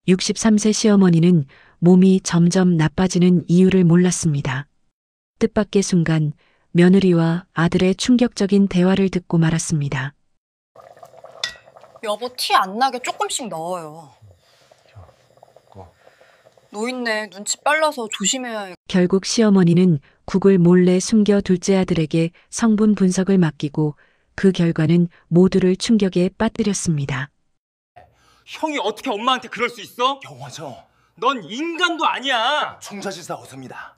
63세 시어머니는 몸이 점점 나빠지는 이유를 몰랐습니다. 뜻밖의 순간 며느리와 아들의 충격적인 대화를 듣고 말았습니다. 여보, 티 안 나게 조금씩 넣어요. 노인네 눈치 빨라서 조심해야 해. 결국 시어머니는 국을 몰래 숨겨 둘째 아들에게 성분 분석을 맡기고 그 결과는 모두를 충격에 빠뜨렸습니다. 형이 어떻게 엄마한테 그럴 수 있어? 경화죠. 넌 인간도 아니야. 총자지사 어섭니다.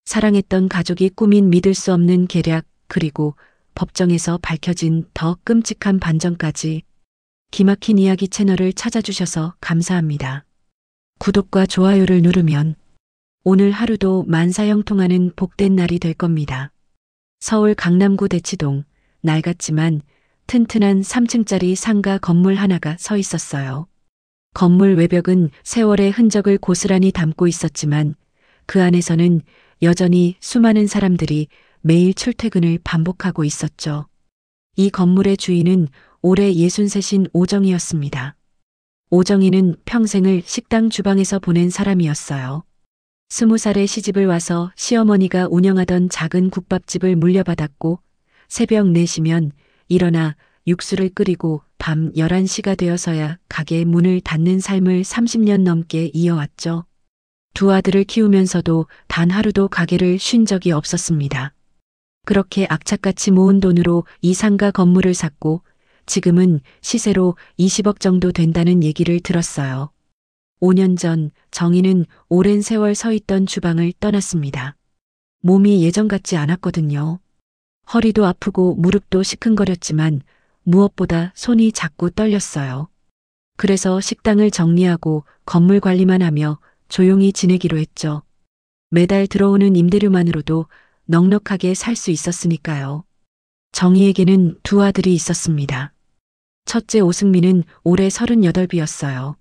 사랑했던 가족이 꾸민 믿을 수 없는 계략, 그리고 법정에서 밝혀진 더 끔찍한 반전까지. 기막힌 이야기 채널을 찾아주셔서 감사합니다. 구독과 좋아요를 누르면 오늘 하루도 만사형통하는 복된 날이 될 겁니다. 서울 강남구 대치동, 낡았지만 튼튼한 3층짜리 상가 건물 하나가 서 있었어요. 건물 외벽은 세월의 흔적을 고스란히 담고 있었지만 그 안에서는 여전히 수많은 사람들이 매일 출퇴근을 반복하고 있었죠. 이 건물의 주인은 올해 63신 오정이었습니다. 오정이는 평생을 식당 주방에서 보낸 사람이었어요. 20살에 시집을 와서 시어머니가 운영하던 작은 국밥집을 물려받았고 새벽 4시면 일어나 육수를 끓이고 밤 11시가 되어서야 가게 문을 닫는 삶을 30년 넘게 이어왔죠. 두 아들을 키우면서도 단 하루도 가게를 쉰 적이 없었습니다. 그렇게 악착같이 모은 돈으로 이 상가 건물을 샀고 지금은 시세로 20억 정도 된다는 얘기를 들었어요. 5년 전 정희는 오랜 세월 서 있던 주방을 떠났습니다. 몸이 예전 같지 않았거든요. 허리도 아프고 무릎도 시큰거렸지만 무엇보다 손이 자꾸 떨렸어요. 그래서 식당을 정리하고 건물 관리만 하며 조용히 지내기로 했죠. 매달 들어오는 임대료만으로도 넉넉하게 살 수 있었으니까요. 정희에게는 두 아들이 있었습니다. 첫째 오승민은 올해 38이었어요.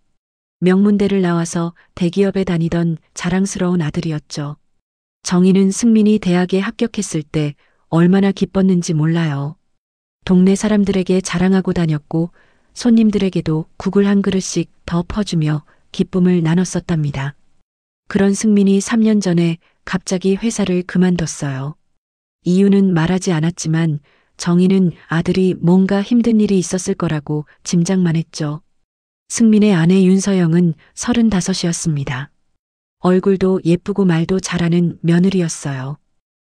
명문대를 나와서 대기업에 다니던 자랑스러운 아들이었죠. 정희는 승민이 대학에 합격했을 때 얼마나 기뻤는지 몰라요. 동네 사람들에게 자랑하고 다녔고 손님들에게도 국을 한 그릇씩 더 퍼주며 기쁨을 나눴었답니다. 그런 승민이 3년 전에 갑자기 회사를 그만뒀어요. 이유는 말하지 않았지만 정희는 아들이 뭔가 힘든 일이 있었을 거라고 짐작만 했죠. 승민의 아내 윤서영은 35이었습니다. 얼굴도 예쁘고 말도 잘하는 며느리였어요.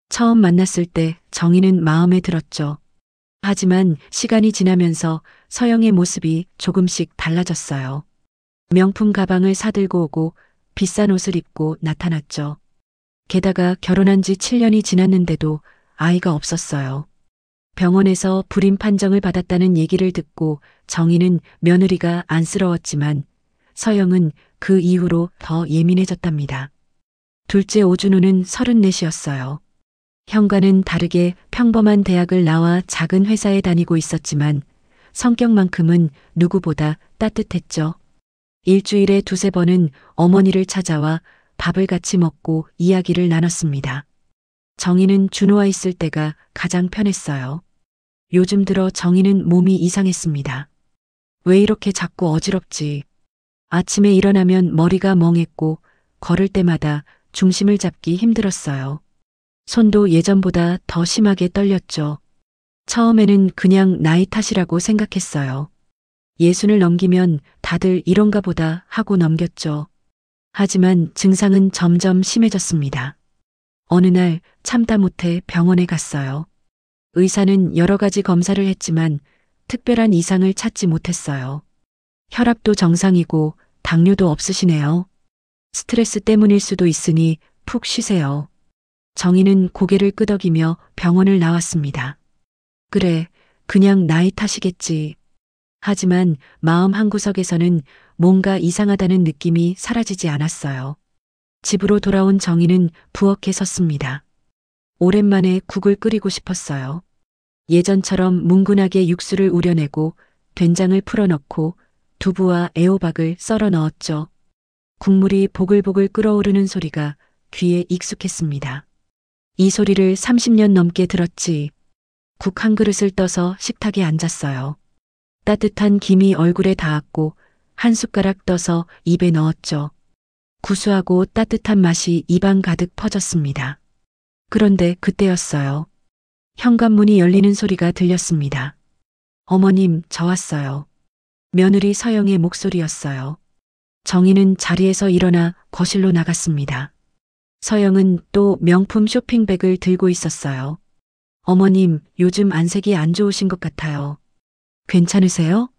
처음 만났을 때 정희는 마음에 들었죠. 하지만 시간이 지나면서 서영의 모습이 조금씩 달라졌어요. 명품 가방을 사들고 오고 비싼 옷을 입고 나타났죠. 게다가 결혼한 지 7년이 지났는데도 아이가 없었어요. 병원에서 불임 판정을 받았다는 얘기를 듣고 정희는 며느리가 안쓰러웠지만 서영은 그 이후로 더 예민해졌답니다. 둘째 오준호는 34이었어요. 형과는 다르게 평범한 대학을 나와 작은 회사에 다니고 있었지만 성격만큼은 누구보다 따뜻했죠. 일주일에 2~3번은 어머니를 찾아와 밥을 같이 먹고 이야기를 나눴습니다. 정희는 준호와 있을 때가 가장 편했어요. 요즘 들어 정희는 몸이 이상했습니다. 왜 이렇게 자꾸 어지럽지? 아침에 일어나면 머리가 멍했고 걸을 때마다 중심을 잡기 힘들었어요. 손도 예전보다 더 심하게 떨렸죠. 처음에는 그냥 나이 탓이라고 생각했어요. 60을 넘기면 다들 이런가 보다 하고 넘겼죠. 하지만 증상은 점점 심해졌습니다. 어느 날 참다 못해 병원에 갔어요. 의사는 여러 가지 검사를 했지만 특별한 이상을 찾지 못했어요. 혈압도 정상이고 당뇨도 없으시네요. 스트레스 때문일 수도 있으니 푹 쉬세요. 정희는 고개를 끄덕이며 병원을 나왔습니다. 그래, 그냥 나이 탓이겠지. 하지만 마음 한구석에서는 뭔가 이상하다는 느낌이 사라지지 않았어요. 집으로 돌아온 정희는 부엌에 섰습니다. 오랜만에 국을 끓이고 싶었어요. 예전처럼 뭉근하게 육수를 우려내고 된장을 풀어넣고 두부와 애호박을 썰어 넣었죠. 국물이 보글보글 끓어오르는 소리가 귀에 익숙했습니다. 이 소리를 30년 넘게 들었지. 국 한 그릇을 떠서 식탁에 앉았어요. 따뜻한 김이 얼굴에 닿았고 한 숟가락 떠서 입에 넣었죠. 구수하고 따뜻한 맛이 입안 가득 퍼졌습니다. 그런데 그때였어요. 현관문이 열리는 소리가 들렸습니다. 어머님, 저 왔어요. 며느리 서영의 목소리였어요. 정희는 자리에서 일어나 거실로 나갔습니다. 서영은 또 명품 쇼핑백을 들고 있었어요. 어머님, 요즘 안색이 안 좋으신 것 같아요. 괜찮으세요?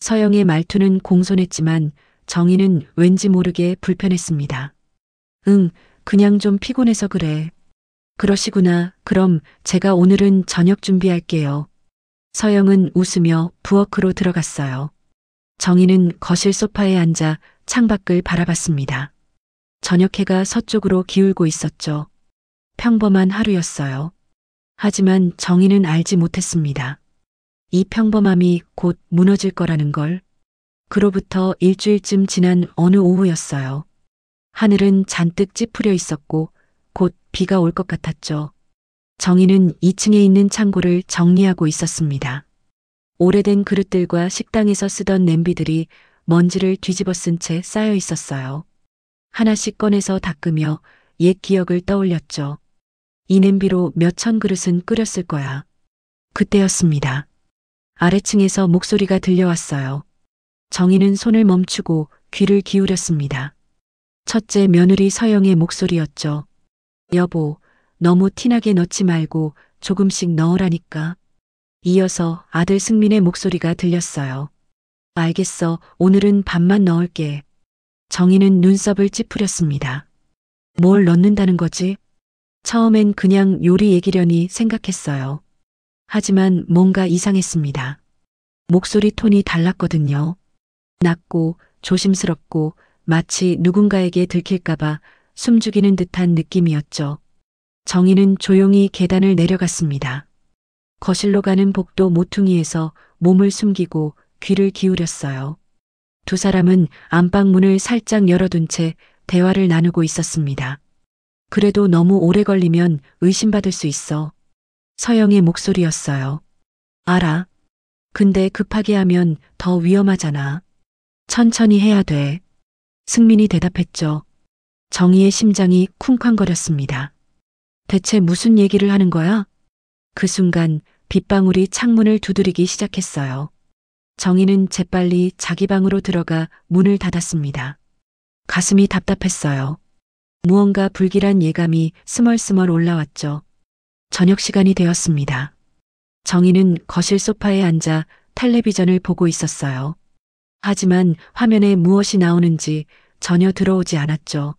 서영의 말투는 공손했지만 정희는 왠지 모르게 불편했습니다. 응, 그냥 좀 피곤해서 그래. 그러시구나. 그럼 제가 오늘은 저녁 준비할게요. 서영은 웃으며 부엌으로 들어갔어요. 정희는 거실 소파에 앉아 창밖을 바라봤습니다. 저녁해가 서쪽으로 기울고 있었죠. 평범한 하루였어요. 하지만 정희는 알지 못했습니다. 이 평범함이 곧 무너질 거라는 걸. 그로부터 일주일쯤 지난 어느 오후였어요. 하늘은 잔뜩 찌푸려 있었고 곧 비가 올 것 같았죠. 정희는 2층에 있는 창고를 정리하고 있었습니다. 오래된 그릇들과 식당에서 쓰던 냄비들이 먼지를 뒤집어 쓴 채 쌓여 있었어요. 하나씩 꺼내서 닦으며 옛 기억을 떠올렸죠. 이 냄비로 몇천 그릇은 끓였을 거야. 그때였습니다. 아래층에서 목소리가 들려왔어요. 정희는 손을 멈추고 귀를 기울였습니다. 첫째 며느리 서영의 목소리였죠. 여보, 너무 티나게 넣지 말고 조금씩 넣으라니까. 이어서 아들 승민의 목소리가 들렸어요. 알겠어, 오늘은 반만 넣을게. 정희는 눈썹을 찌푸렸습니다. 뭘 넣는다는 거지? 처음엔 그냥 요리 얘기려니 생각했어요. 하지만 뭔가 이상했습니다. 목소리 톤이 달랐거든요. 낮고 조심스럽고 마치 누군가에게 들킬까봐 숨죽이는 듯한 느낌이었죠. 정희는 조용히 계단을 내려갔습니다. 거실로 가는 복도 모퉁이에서 몸을 숨기고 귀를 기울였어요. 두 사람은 안방문을 살짝 열어둔 채 대화를 나누고 있었습니다. 그래도 너무 오래 걸리면 의심받을 수 있어. 서영의 목소리였어요. 알아. 근데 급하게 하면 더 위험하잖아. 천천히 해야 돼. 승민이 대답했죠. 정희의 심장이 쿵쾅거렸습니다. 대체 무슨 얘기를 하는 거야? 그 순간 빗방울이 창문을 두드리기 시작했어요. 정희는 재빨리 자기 방으로 들어가 문을 닫았습니다. 가슴이 답답했어요. 무언가 불길한 예감이 스멀스멀 올라왔죠. 저녁 시간이 되었습니다. 정희는 거실 소파에 앉아 텔레비전을 보고 있었어요. 하지만 화면에 무엇이 나오는지 전혀 들어오지 않았죠.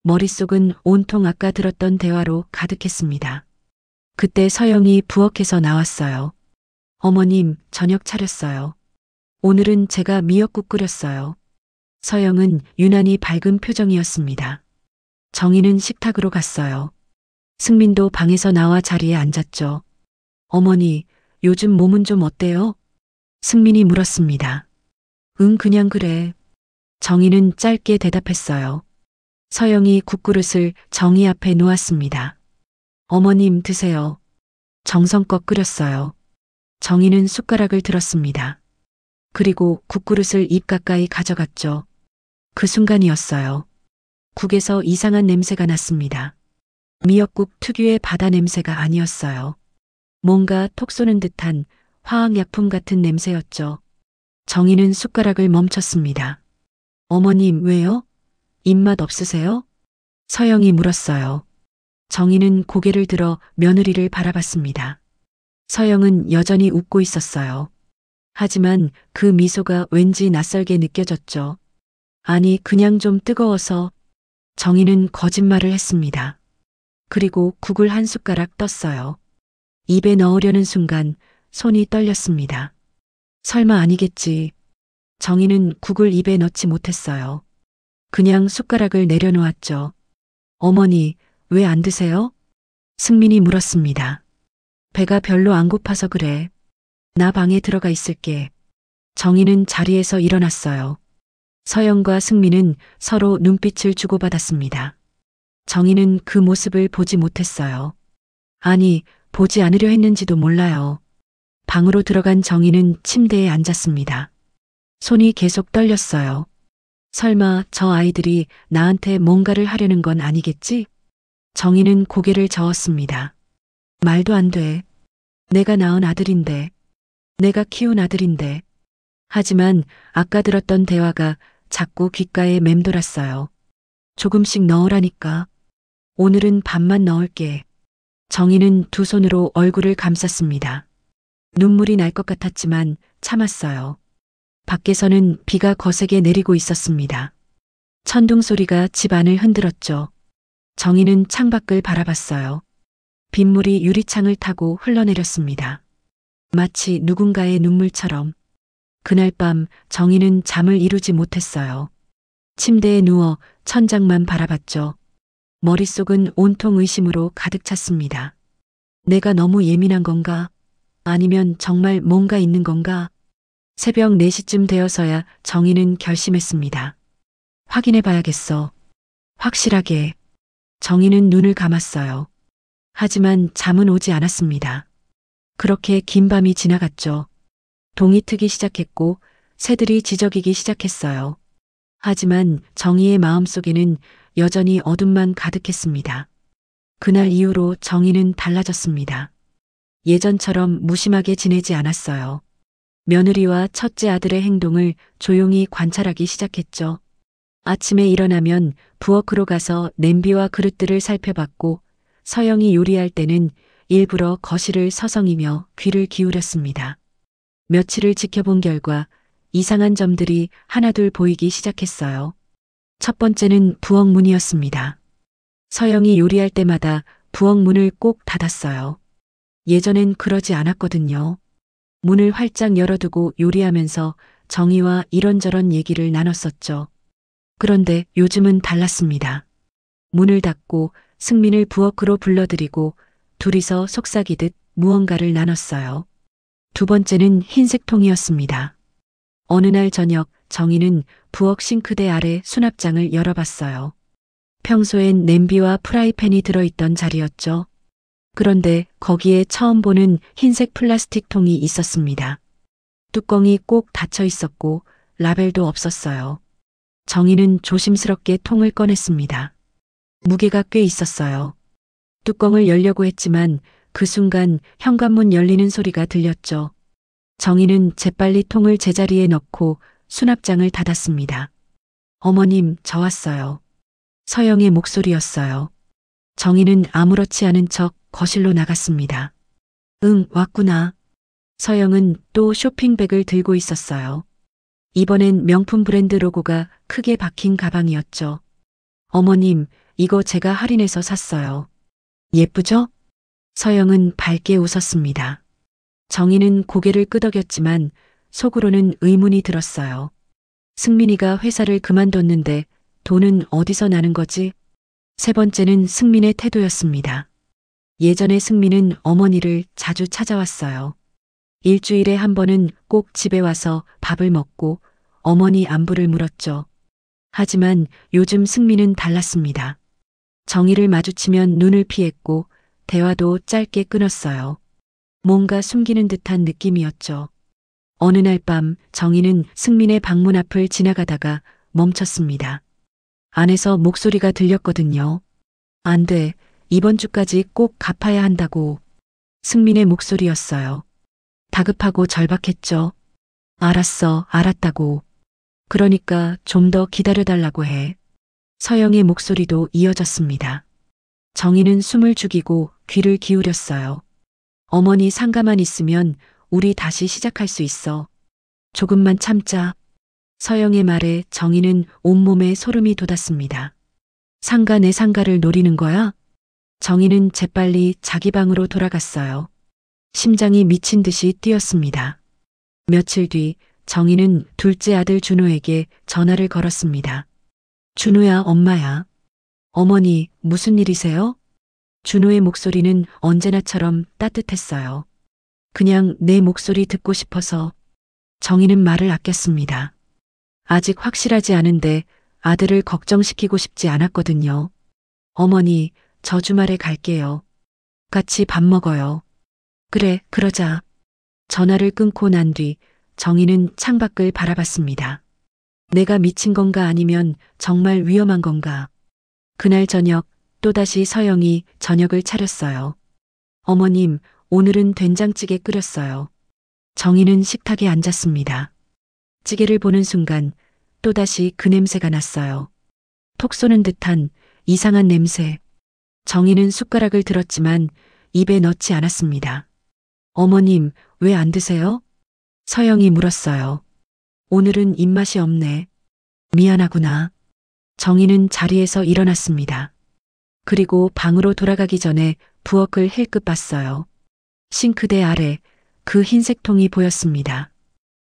머릿속은 온통 아까 들었던 대화로 가득했습니다. 그때 서영이 부엌에서 나왔어요. 어머님, 저녁 차렸어요. 오늘은 제가 미역국 끓였어요. 서영은 유난히 밝은 표정이었습니다. 정희는 식탁으로 갔어요. 승민도 방에서 나와 자리에 앉았죠. 어머니, 요즘 몸은 좀 어때요? 승민이 물었습니다. 응, 그냥 그래. 정희는 짧게 대답했어요. 서영이 국그릇을 정희 앞에 놓았습니다. 어머님, 드세요. 정성껏 끓였어요. 정희는 숟가락을 들었습니다. 그리고 국그릇을 입 가까이 가져갔죠. 그 순간이었어요. 국에서 이상한 냄새가 났습니다. 미역국 특유의 바다 냄새가 아니었어요. 뭔가 톡 쏘는 듯한 화학약품 같은 냄새였죠. 정희는 숟가락을 멈췄습니다. 어머님, 왜요? 입맛 없으세요? 서영이 물었어요. 정희는 고개를 들어 며느리를 바라봤습니다. 서영은 여전히 웃고 있었어요. 하지만 그 미소가 왠지 낯설게 느껴졌죠. 아니, 그냥 좀 뜨거워서. 정희는 거짓말을 했습니다. 그리고 국을 한 숟가락 떴어요. 입에 넣으려는 순간 손이 떨렸습니다. 설마 아니겠지. 정희는 국을 입에 넣지 못했어요. 그냥 숟가락을 내려놓았죠. 어머니, 왜 안 드세요? 승민이 물었습니다. 배가 별로 안 고파서 그래. 나 방에 들어가 있을게. 정희는 자리에서 일어났어요. 서영과 승민은 서로 눈빛을 주고받았습니다. 정희는 그 모습을 보지 못했어요. 아니, 보지 않으려 했는지도 몰라요. 방으로 들어간 정희는 침대에 앉았습니다. 손이 계속 떨렸어요. 설마 저 아이들이 나한테 뭔가를 하려는 건 아니겠지? 정희는 고개를 저었습니다. 말도 안 돼. 내가 낳은 아들인데. 내가 키운 아들인데. 하지만 아까 들었던 대화가 자꾸 귓가에 맴돌았어요. 조금씩 넣으라니까. 오늘은 반만 넣을게. 정희는 두 손으로 얼굴을 감쌌습니다. 눈물이 날 것 같았지만 참았어요. 밖에서는 비가 거세게 내리고 있었습니다. 천둥 소리가 집 안을 흔들었죠. 정희는 창밖을 바라봤어요. 빗물이 유리창을 타고 흘러내렸습니다. 마치 누군가의 눈물처럼. 그날 밤 정희는 잠을 이루지 못했어요. 침대에 누워 천장만 바라봤죠. 머릿속은 온통 의심으로 가득 찼습니다. 내가 너무 예민한 건가? 아니면 정말 뭔가 있는 건가? 새벽 4시쯤 되어서야 정희는 결심했습니다. 확인해 봐야겠어. 확실하게. 정희는 눈을 감았어요. 하지만 잠은 오지 않았습니다. 그렇게 긴 밤이 지나갔죠. 동이 트기 시작했고 새들이 지저귀기 시작했어요. 하지만 정희의 마음속에는 여전히 어둠만 가득했습니다. 그날 이후로 정희는 달라졌습니다. 예전처럼 무심하게 지내지 않았어요. 며느리와 첫째 아들의 행동을 조용히 관찰하기 시작했죠. 아침에 일어나면 부엌으로 가서 냄비와 그릇들을 살펴봤고 서영이 요리할 때는 일부러 거실을 서성이며 귀를 기울였습니다. 며칠을 지켜본 결과 이상한 점들이 하나둘 보이기 시작했어요. 첫 번째는 부엌 문이었습니다. 서영이 요리할 때마다 부엌 문을 꼭 닫았어요. 예전엔 그러지 않았거든요. 문을 활짝 열어두고 요리하면서 정희와 이런저런 얘기를 나눴었죠. 그런데 요즘은 달랐습니다. 문을 닫고 승민을 부엌으로 불러들이고 둘이서 속삭이듯 무언가를 나눴어요. 두 번째는 흰색 통이었습니다. 어느 날 저녁 정희는 부엌 싱크대 아래 수납장을 열어봤어요. 평소엔 냄비와 프라이팬이 들어있던 자리였죠. 그런데 거기에 처음 보는 흰색 플라스틱 통이 있었습니다. 뚜껑이 꼭 닫혀 있었고 라벨도 없었어요. 정희는 조심스럽게 통을 꺼냈습니다. 무게가 꽤 있었어요. 뚜껑을 열려고 했지만 그 순간 현관문 열리는 소리가 들렸죠. 정희는 재빨리 통을 제자리에 넣고 수납장을 닫았습니다. 어머님, 저 왔어요. 서영의 목소리였어요. 정희는 아무렇지 않은 척 거실로 나갔습니다. 응, 왔구나. 서영은 또 쇼핑백을 들고 있었어요. 이번엔 명품 브랜드 로고가 크게 박힌 가방이었죠. 어머님, 이거 제가 할인해서 샀어요. 예쁘죠? 서영은 밝게 웃었습니다. 정희는 고개를 끄덕였지만 속으로는 의문이 들었어요. 승민이가 회사를 그만뒀는데 돈은 어디서 나는 거지? 세 번째는 승민의 태도였습니다. 예전에 승민은 어머니를 자주 찾아왔어요. 일주일에 한 번은 꼭 집에 와서 밥을 먹고 어머니 안부를 물었죠. 하지만 요즘 승민은 달랐습니다. 정희를 마주치면 눈을 피했고 대화도 짧게 끊었어요. 뭔가 숨기는 듯한 느낌이었죠. 어느 날 밤 정희는 승민의 방문 앞을 지나가다가 멈췄습니다. 안에서 목소리가 들렸거든요. 안 돼. 이번 주까지 꼭 갚아야 한다고. 승민의 목소리였어요. 다급하고 절박했죠. 알았어, 알았다고. 그러니까 좀 더 기다려달라고 해. 서영의 목소리도 이어졌습니다. 정희는 숨을 죽이고 귀를 기울였어요. 어머니 상가만 있으면 우리 다시 시작할 수 있어. 조금만 참자. 서영의 말에 정희는 온몸에 소름이 돋았습니다. 상가 내 상가를 노리는 거야? 정희는 재빨리 자기 방으로 돌아갔어요. 심장이 미친 듯이 뛰었습니다. 며칠 뒤 정희는 둘째 아들 준호에게 전화를 걸었습니다. 준호야, 엄마야. 어머니, 무슨 일이세요? 준호의 목소리는 언제나처럼 따뜻했어요. 그냥 내 목소리 듣고 싶어서. 정희는 말을 아꼈습니다. 아직 확실하지 않은데 아들을 걱정시키고 싶지 않았거든요. 어머니, 저 주말에 갈게요. 같이 밥 먹어요. 그래, 그러자. 전화를 끊고 난 뒤 정희는 창밖을 바라봤습니다. 내가 미친 건가 아니면 정말 위험한 건가. 그날 저녁 또다시 서영이 저녁을 차렸어요. 어머님, 오늘은 된장찌개 끓였어요. 정희는 식탁에 앉았습니다. 찌개를 보는 순간 또다시 그 냄새가 났어요. 톡 쏘는 듯한 이상한 냄새. 정희는 숟가락을 들었지만 입에 넣지 않았습니다. 어머님, 왜 안 드세요? 서영이 물었어요. 오늘은 입맛이 없네. 미안하구나. 정희는 자리에서 일어났습니다. 그리고 방으로 돌아가기 전에 부엌을 힐끗 봤어요. 싱크대 아래 그 흰색 통이 보였습니다.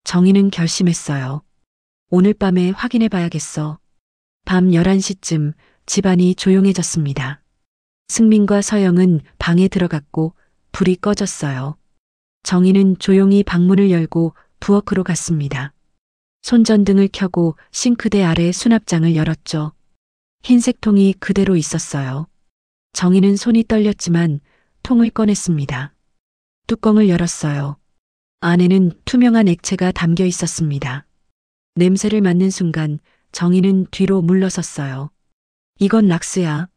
정희는 결심했어요. 오늘 밤에 확인해 봐야겠어. 밤 11시쯤 집안이 조용해졌습니다. 승민과 서영은 방에 들어갔고 불이 꺼졌어요. 정희는 조용히 방문을 열고 부엌으로 갔습니다. 손전등을 켜고 싱크대 아래 수납장을 열었죠. 흰색 통이 그대로 있었어요. 정희는 손이 떨렸지만 통을 꺼냈습니다. 뚜껑을 열었어요. 안에는 투명한 액체가 담겨 있었습니다. 냄새를 맡는 순간 정희는 뒤로 물러섰어요. 이건 락스야.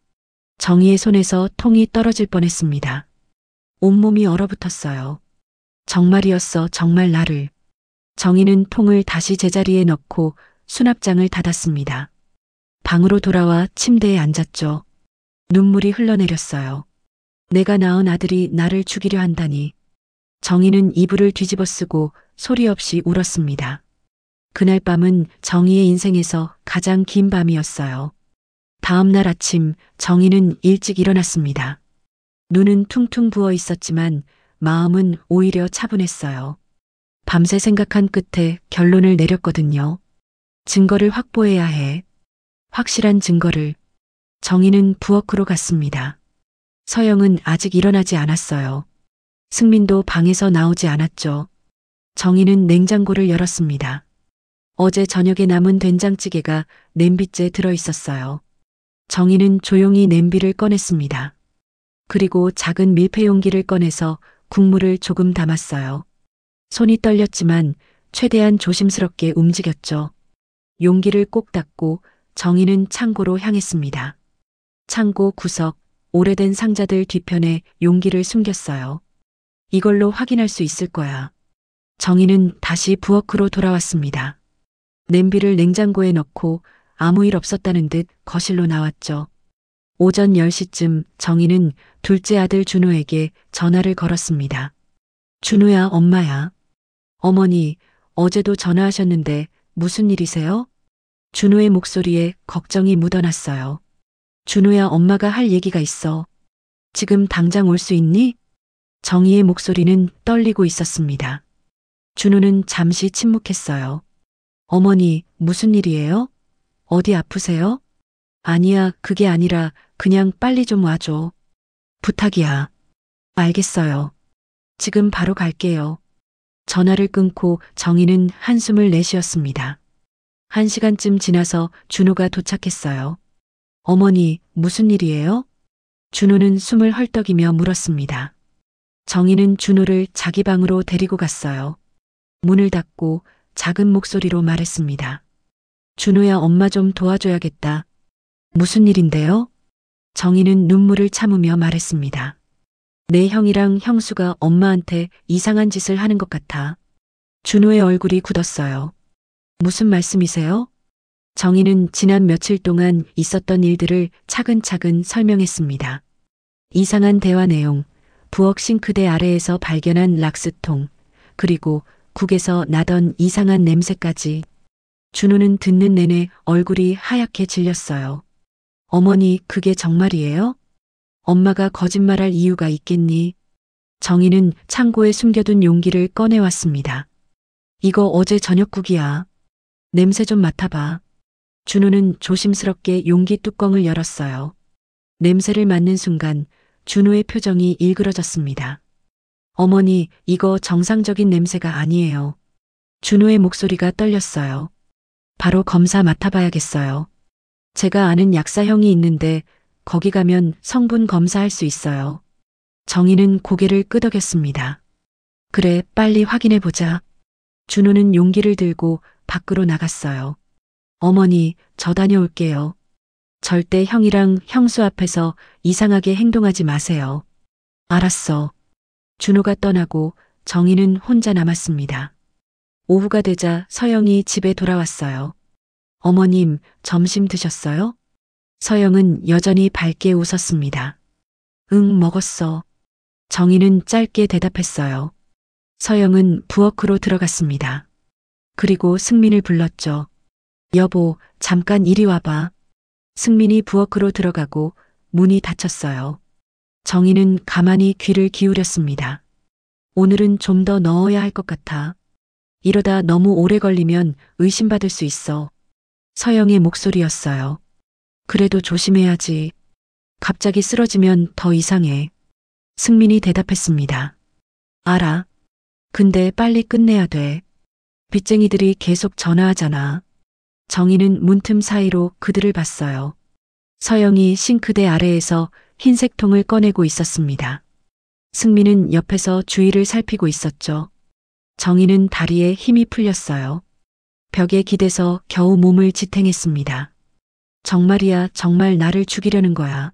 정희의 손에서 통이 떨어질 뻔했습니다. 온몸이 얼어붙었어요. 정말이었어, 정말 나를. 정희는 통을 다시 제자리에 넣고 수납장을 닫았습니다. 방으로 돌아와 침대에 앉았죠. 눈물이 흘러내렸어요. 내가 낳은 아들이 나를 죽이려 한다니. 정희는 이불을 뒤집어 쓰고 소리 없이 울었습니다. 그날 밤은 정희의 인생에서 가장 긴 밤이었어요. 다음 날 아침 정희는 일찍 일어났습니다. 눈은 퉁퉁 부어 있었지만 마음은 오히려 차분했어요. 밤새 생각한 끝에 결론을 내렸거든요. 증거를 확보해야 해. 확실한 증거를. 정희는 부엌으로 갔습니다. 서영은 아직 일어나지 않았어요. 승민도 방에서 나오지 않았죠. 정희는 냉장고를 열었습니다. 어제 저녁에 남은 된장찌개가 냄비째에 들어 있었어요. 정희는 조용히 냄비를 꺼냈습니다. 그리고 작은 밀폐 용기를 꺼내서 국물을 조금 담았어요. 손이 떨렸지만 최대한 조심스럽게 움직였죠. 용기를 꼭 닫고 정희는 창고로 향했습니다. 창고 구석, 오래된 상자들 뒤편에 용기를 숨겼어요. 이걸로 확인할 수 있을 거야. 정희는 다시 부엌으로 돌아왔습니다. 냄비를 냉장고에 넣고 아무 일 없었다는 듯 거실로 나왔죠. 오전 10시쯤 정희는 둘째 아들 준호에게 전화를 걸었습니다. 준호야, 엄마야. 어머니, 어제도 전화하셨는데 무슨 일이세요? 준호의 목소리에 걱정이 묻어났어요. 준호야, 엄마가 할 얘기가 있어. 지금 당장 올 수 있니? 정희의 목소리는 떨리고 있었습니다. 준호는 잠시 침묵했어요. 어머니, 무슨 일이에요? 어디 아프세요? 아니야, 그게 아니라 그냥 빨리 좀 와줘. 부탁이야. 알겠어요. 지금 바로 갈게요. 전화를 끊고 정희는 한숨을 내쉬었습니다. 1시간쯤 지나서 준호가 도착했어요. 어머니, 무슨 일이에요? 준호는 숨을 헐떡이며 물었습니다. 정희는 준호를 자기 방으로 데리고 갔어요. 문을 닫고 작은 목소리로 말했습니다. 준호야, 엄마 좀 도와줘야겠다. 무슨 일인데요? 정희는 눈물을 참으며 말했습니다. 내 형이랑 형수가 엄마한테 이상한 짓을 하는 것 같아. 준호의 얼굴이 굳었어요. 무슨 말씀이세요? 정희는 지난 며칠 동안 있었던 일들을 차근차근 설명했습니다. 이상한 대화 내용, 부엌 싱크대 아래에서 발견한 락스통, 그리고 국에서 나던 이상한 냄새까지. 준호는 듣는 내내 얼굴이 하얗게 질렸어요. 어머니, 그게 정말이에요? 엄마가 거짓말할 이유가 있겠니? 정희는 창고에 숨겨둔 용기를 꺼내왔습니다. 이거 어제 저녁국이야. 냄새 좀 맡아봐. 준호는 조심스럽게 용기 뚜껑을 열었어요. 냄새를 맡는 순간 준호의 표정이 일그러졌습니다. 어머니, 이거 정상적인 냄새가 아니에요. 준호의 목소리가 떨렸어요. 바로 검사 맡아봐야겠어요. 제가 아는 약사형이 있는데 거기 가면 성분 검사할 수 있어요. 정희는 고개를 끄덕였습니다. 그래, 빨리 확인해보자. 준호는 용기를 들고 밖으로 나갔어요. 어머니, 저 다녀올게요. 절대 형이랑 형수 앞에서 이상하게 행동하지 마세요. 알았어. 준호가 떠나고 정희는 혼자 남았습니다. 오후가 되자 서영이 집에 돌아왔어요. 어머님, 점심 드셨어요? 서영은 여전히 밝게 웃었습니다. 응, 먹었어. 정희는 짧게 대답했어요. 서영은 부엌으로 들어갔습니다. 그리고 승민을 불렀죠. 여보, 잠깐 이리 와봐. 승민이 부엌으로 들어가고 문이 닫혔어요. 정희는 가만히 귀를 기울였습니다. 오늘은 좀 더 넣어야 할 것 같아. 이러다 너무 오래 걸리면 의심받을 수 있어. 서영의 목소리였어요. 그래도 조심해야지. 갑자기 쓰러지면 더 이상해. 승민이 대답했습니다. 알아. 근데 빨리 끝내야 돼. 빚쟁이들이 계속 전화하잖아. 정희는 문틈 사이로 그들을 봤어요. 서영이 싱크대 아래에서 흰색 통을 꺼내고 있었습니다. 승민은 옆에서 주위를 살피고 있었죠. 정희는 다리에 힘이 풀렸어요. 벽에 기대서 겨우 몸을 지탱했습니다. 정말이야, 정말 나를 죽이려는 거야.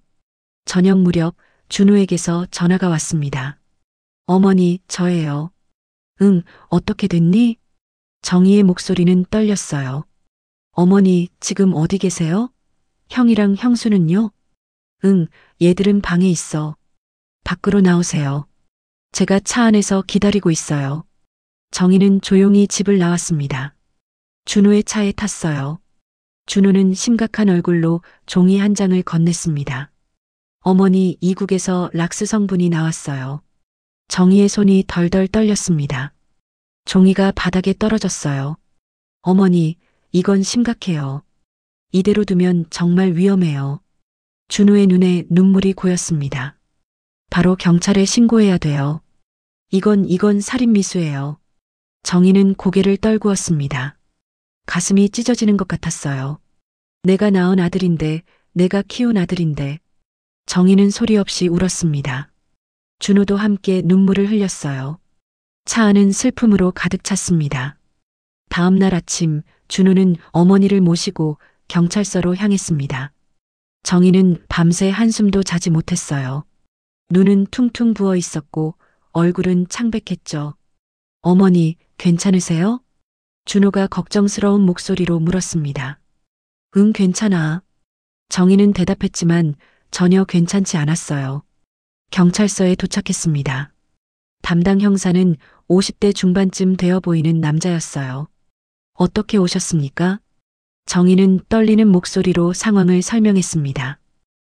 저녁 무렵 준호에게서 전화가 왔습니다. 어머니, 저예요. 응, 어떻게 됐니? 정희의 목소리는 떨렸어요. 어머니, 지금 어디 계세요? 형이랑 형수는요? 응, 얘들은 방에 있어. 밖으로 나오세요. 제가 차 안에서 기다리고 있어요. 정희는 조용히 집을 나왔습니다. 준호의 차에 탔어요. 준호는 심각한 얼굴로 종이 한 장을 건넸습니다. 어머니, 이국에서 락스 성분이 나왔어요. 정희의 손이 덜덜 떨렸습니다. 종이가 바닥에 떨어졌어요. 어머니, 이건 심각해요. 이대로 두면 정말 위험해요. 준호의 눈에 눈물이 고였습니다. 바로 경찰에 신고해야 돼요. 이건 살인미수예요. 정희는 고개를 떨구었습니다. 가슴이 찢어지는 것 같았어요. 내가 낳은 아들인데, 내가 키운 아들인데. 정희는 소리 없이 울었습니다. 준호도 함께 눈물을 흘렸어요. 차 안은 슬픔으로 가득 찼습니다. 다음 날 아침 준호는 어머니를 모시고 경찰서로 향했습니다. 정희는 밤새 한숨도 자지 못했어요. 눈은 퉁퉁 부어 있었고 얼굴은 창백했죠. 어머니, 괜찮으세요? 준호가 걱정스러운 목소리로 물었습니다. 응, 괜찮아. 정희는 대답했지만 전혀 괜찮지 않았어요. 경찰서에 도착했습니다. 담당 형사는 50대 중반쯤 되어 보이는 남자였어요. 어떻게 오셨습니까? 정희는 떨리는 목소리로 상황을 설명했습니다.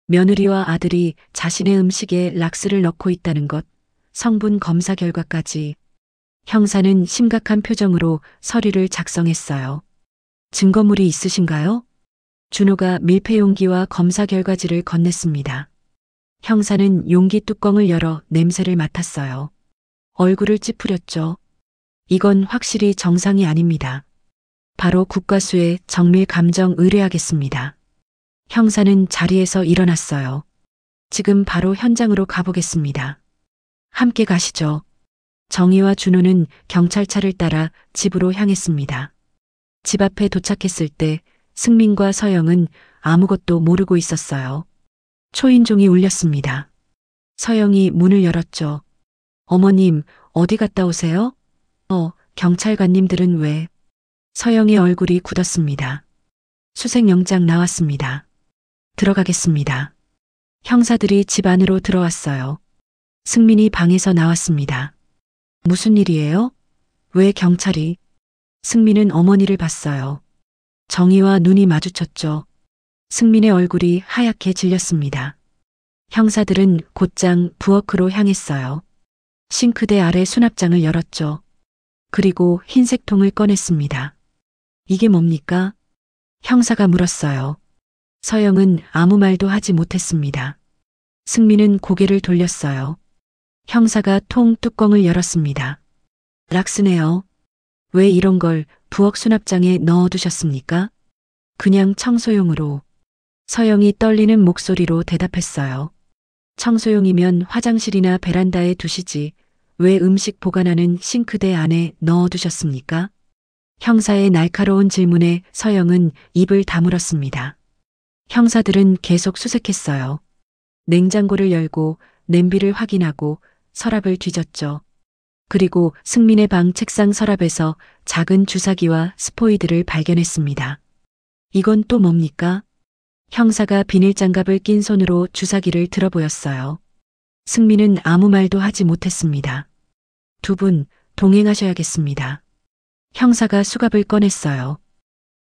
며느리와 아들이 자신의 음식에 락스를 넣고 있다는 것, 성분 검사 결과까지. 형사는 심각한 표정으로 서류를 작성했어요. 증거물이 있으신가요? 준호가 밀폐용기와 검사 결과지를 건넸습니다. 형사는 용기 뚜껑을 열어 냄새를 맡았어요. 얼굴을 찌푸렸죠. 이건 확실히 정상이 아닙니다. 바로 국과수에 정밀 감정 의뢰하겠습니다. 형사는 자리에서 일어났어요. 지금 바로 현장으로 가보겠습니다. 함께 가시죠. 정희와 준호는 경찰차를 따라 집으로 향했습니다. 집 앞에 도착했을 때 승민과 서영은 아무것도 모르고 있었어요. 초인종이 울렸습니다. 서영이 문을 열었죠. 어머님, 어디 갔다 오세요? 경찰관님들은 왜? 서영의 얼굴이 굳었습니다. 수색영장 나왔습니다. 들어가겠습니다. 형사들이 집 안으로 들어왔어요. 승민이 방에서 나왔습니다. 무슨 일이에요? 왜 경찰이? 승민은 어머니를 봤어요. 정희와 눈이 마주쳤죠. 승민의 얼굴이 하얗게 질렸습니다. 형사들은 곧장 부엌으로 향했어요. 싱크대 아래 수납장을 열었죠. 그리고 흰색 통을 꺼냈습니다. 이게 뭡니까? 형사가 물었어요. 서영은 아무 말도 하지 못했습니다. 승민은 고개를 돌렸어요. 형사가 통 뚜껑을 열었습니다. 락스네요. 왜 이런 걸 부엌 수납장에 넣어두셨습니까? 그냥 청소용으로. 서영이 떨리는 목소리로 대답했어요. 청소용이면 화장실이나 베란다에 두시지 왜 음식 보관하는 싱크대 안에 넣어두셨습니까? 형사의 날카로운 질문에 서영은 입을 다물었습니다. 형사들은 계속 수색했어요. 냉장고를 열고 냄비를 확인하고 서랍을 뒤졌죠. 그리고 승민의 방 책상 서랍에서 작은 주사기와 스포이드를 발견했습니다. 이건 또 뭡니까? 형사가 비닐장갑을 낀 손으로 주사기를 들어 보였어요. 승민은 아무 말도 하지 못했습니다. 두 분 동행하셔야겠습니다. 형사가 수갑을 꺼냈어요.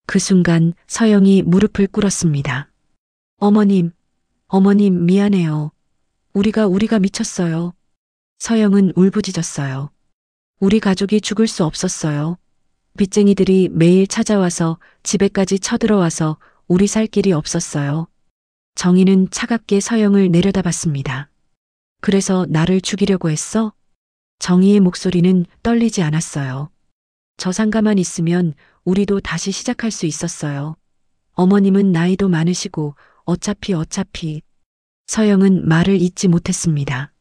그 순간 서영이 무릎을 꿇었습니다. 어머님, 어머님 미안해요. 우리가 미쳤어요. 서영은 울부짖었어요. 우리 가족이 죽을 수 없었어요. 빚쟁이들이 매일 찾아와서 집에까지 쳐들어와서 우리 살 길이 없었어요. 정희는 차갑게 서영을 내려다봤습니다. 그래서 나를 죽이려고 했어? 정희의 목소리는 떨리지 않았어요. 저 상가만 있으면 우리도 다시 시작할 수 있었어요. 어머님은 나이도 많으시고 어차피. 서영은 말을 잇지 못했습니다.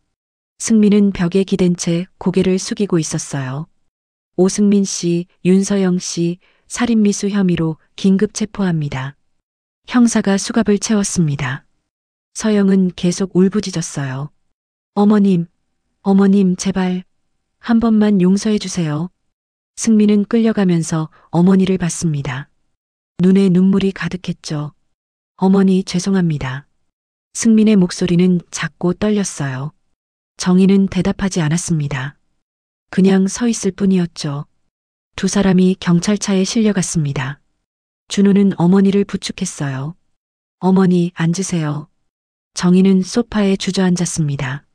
승민은 벽에 기댄 채 고개를 숙이고 있었어요. 오승민 씨, 윤서영 씨, 살인미수 혐의로 긴급 체포합니다. 형사가 수갑을 채웠습니다. 서영은 계속 울부짖었어요. 어머님, 제발 한 번만 용서해 주세요. 승민은 끌려가면서 어머니를 봤습니다. 눈에 눈물이 가득했죠. 어머니 죄송합니다. 승민의 목소리는 작고 떨렸어요. 정희는 대답하지 않았습니다. 그냥 서 있을 뿐이었죠. 두 사람이 경찰차에 실려갔습니다. 준호는 어머니를 부축했어요. 어머니 앉으세요. 정희는 소파에 주저앉았습니다.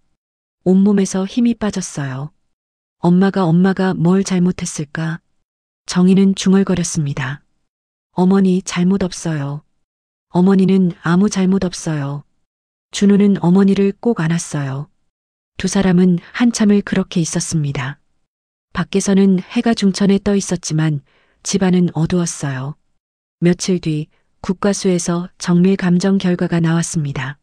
온몸에서 힘이 빠졌어요. 엄마가 뭘 잘못했을까? 정희는 중얼거렸습니다. 어머니 잘못 없어요. 어머니는 아무 잘못 없어요. 준호는 어머니를 꼭 안았어요. 두 사람은 한참을 그렇게 있었습니다. 밖에서는 해가 중천에 떠 있었지만 집안은 어두웠어요. 며칠 뒤 국과수에서 정밀 감정 결과가 나왔습니다.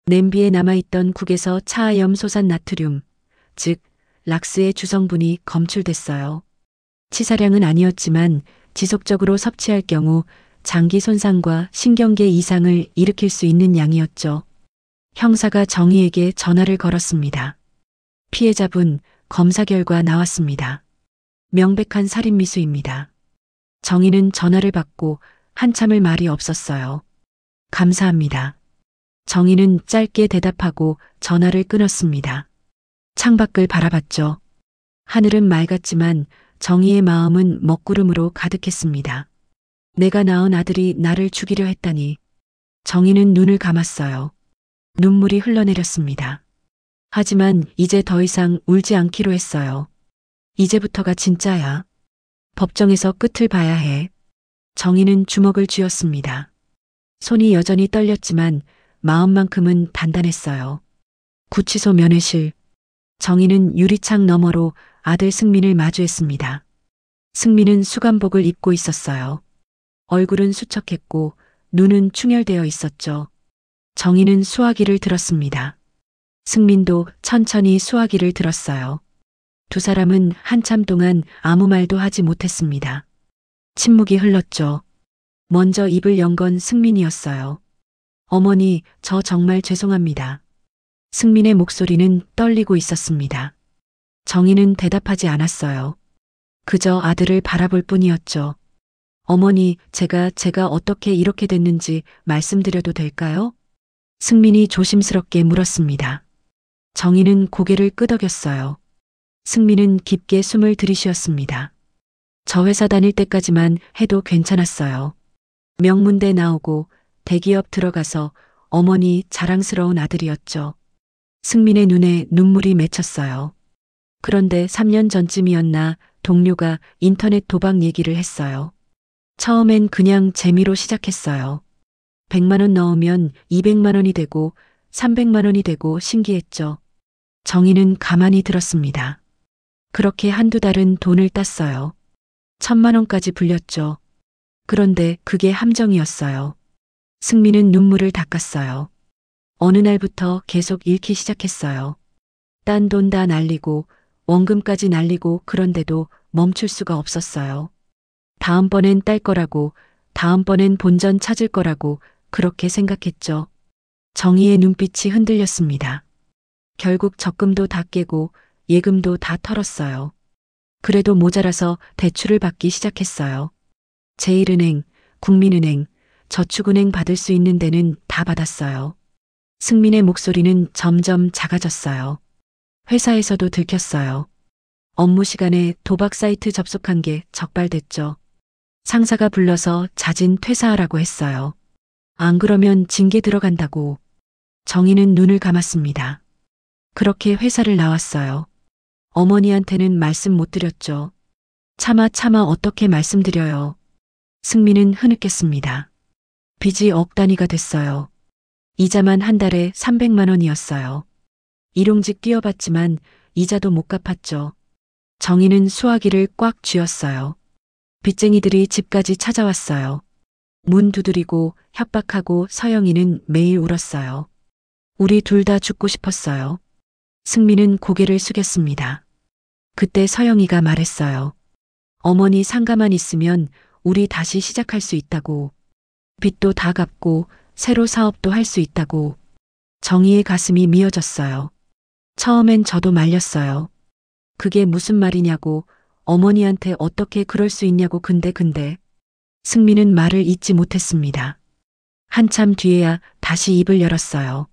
냄비에 남아있던 국에서 차아염 소산 나트륨, 즉 락스의 주성분이 검출됐어요. 치사량은 아니었지만 지속적으로 섭취할 경우 장기 손상과 신경계 이상을 일으킬 수 있는 양이었죠. 형사가 정희에게 전화를 걸었습니다. 피해자분 검사 결과 나왔습니다. 명백한 살인미수입니다. 정희는 전화를 받고 한참을 말이 없었어요. 감사합니다. 정희는 짧게 대답하고 전화를 끊었습니다. 창밖을 바라봤죠. 하늘은 맑았지만 정희의 마음은 먹구름으로 가득했습니다. 내가 낳은 아들이 나를 죽이려 했다니. 정희는 눈을 감았어요. 눈물이 흘러내렸습니다. 하지만 이제 더 이상 울지 않기로 했어요. 이제부터가 진짜야. 법정에서 끝을 봐야 해. 정희는 주먹을 쥐었습니다. 손이 여전히 떨렸지만 마음만큼은 단단했어요. 구치소 면회실. 정희는 유리창 너머로 아들 승민을 마주했습니다. 승민은 수감복을 입고 있었어요. 얼굴은 수척했고 눈은 충혈되어 있었죠. 정희는 수화기를 들었습니다. 승민도 천천히 수화기를 들었어요. 두 사람은 한참 동안 아무 말도 하지 못했습니다. 침묵이 흘렀죠. 먼저 입을 연 건 승민이었어요. 어머니, 저 정말 죄송합니다. 승민의 목소리는 떨리고 있었습니다. 정희는 대답하지 않았어요. 그저 아들을 바라볼 뿐이었죠. 어머니, 제가 어떻게 이렇게 됐는지 말씀드려도 될까요? 승민이 조심스럽게 물었습니다. 정희는 고개를 끄덕였어요. 승민은 깊게 숨을 들이쉬었습니다. 저 회사 다닐 때까지만 해도 괜찮았어요. 명문대 나오고 대기업 들어가서 어머니 자랑스러운 아들이었죠. 승민의 눈에 눈물이 맺혔어요. 그런데 3년 전쯤이었나 동료가 인터넷 도박 얘기를 했어요. 처음엔 그냥 재미로 시작했어요. 100만 원 넣으면 200만 원이 되고 300만 원이 되고 신기했죠. 정희는 가만히 들었습니다. 그렇게 한두 달은 돈을 땄어요. 1000만 원까지 불렸죠. 그런데 그게 함정이었어요. 승민은 눈물을 닦았어요. 어느 날부터 계속 잃기 시작했어요. 딴 돈 다 날리고 원금까지 날리고 그런데도 멈출 수가 없었어요. 다음번엔 딸 거라고, 다음번엔 본전 찾을 거라고 그렇게 생각했죠. 정희의 눈빛이 흔들렸습니다. 결국 적금도 다 깨고 예금도 다 털었어요. 그래도 모자라서 대출을 받기 시작했어요. 제1은행, 국민은행, 저축은행 받을 수 있는 데는 다 받았어요. 승민의 목소리는 점점 작아졌어요. 회사에서도 들켰어요. 업무 시간에 도박 사이트 접속한 게 적발됐죠. 상사가 불러서 자진 퇴사하라고 했어요. 안 그러면 징계 들어간다고. 정희는 눈을 감았습니다. 그렇게 회사를 나왔어요. 어머니한테는 말씀 못 드렸죠. 차마 어떻게 말씀드려요. 승민은 흐느꼈습니다. 빚이 억 단위가 됐어요. 이자만 한 달에 300만 원이었어요. 일용직 뛰어봤지만 이자도 못 갚았죠. 정희는 수화기를 꽉 쥐었어요. 빚쟁이들이 집까지 찾아왔어요. 문 두드리고 협박하고 서영이는 매일 울었어요. 우리 둘 다 죽고 싶었어요. 승민은 고개를 숙였습니다. 그때 서영이가 말했어요. 어머니 상가만 있으면 우리 다시 시작할 수 있다고. 빚도 다 갚고 새로 사업도 할 수 있다고. 정희의 가슴이 미어졌어요. 처음엔 저도 말렸어요. 그게 무슨 말이냐고, 어머니한테 어떻게 그럴 수 있냐고. 근데 승민은 말을 잇지 못했습니다. 한참 뒤에야 다시 입을 열었어요.